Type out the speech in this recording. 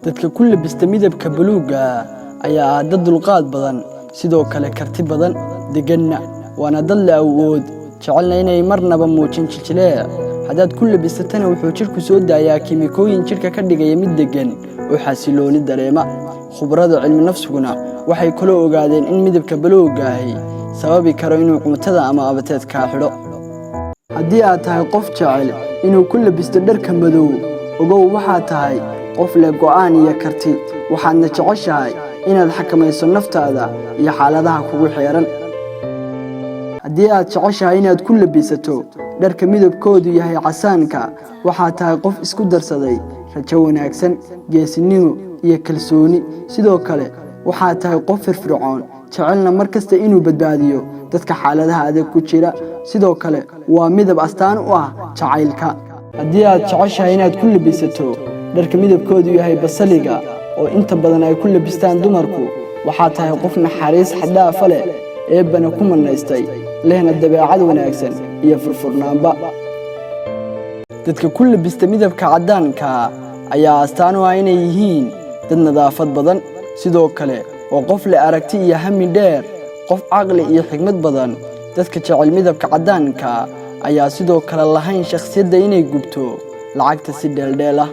dadka ku labista midabka buluuga ayaa ah dad dulqaad badan sidoo kale karti badan deganna waana dad la awood jecelna inay marnaba muujin jiljileec hadaad ku labisatana wuxuu jirku soo daayaa kiimikooyin jirka ka dhigaya mid degan oo xasilooni dareema khubarada cilmi nafsiguna waxay kula ogaadeen in midabka buluuga ahi sababi karo inuu cuntada ama abateedka xidho haddii aad tahay qof jecel inuu ku labisto dharka madow ogow waxaa tahay qof leh go'aan iyo karti waxaadna jeceshahay inaad xakamayso naftaada iyo xaaladaha kugu xeeran haddii aad jeceshahay inaad ku labisato dharka midabkoodu yahay casaanka waxaa tahay qof isku darsaday rajo wanaagsan geesinimo iyo kalsooni sidoo kale waxaa tahay qof firfircoon jecelna markasta inuu badbaadiyo dadka xaaladaha adag ku jira sidoo kale waa midab astaan u ah jacaylka haddii aad jeceshahay inaad ku labisato dharka midabkoodu yahay basaliga oo inta badan ay ku labistaan dumarku waxaa tahay qof naxariis xadaaf leh eebana ku manaystay lehna dabeecad wanaagsan iyo furfurnaanba dadka ku labista midabka cadaanka ayaa astaan u ah inay yihiin dad nadaafad badan sidoo kale oo qof leh aragti iyo hami dheer qof caqli iyo xigmad badan dadka jecel midabka cadaanka ayaa sidoo kale lahayn shakhsiyadda inay gubto lacagta si dheeldheel ah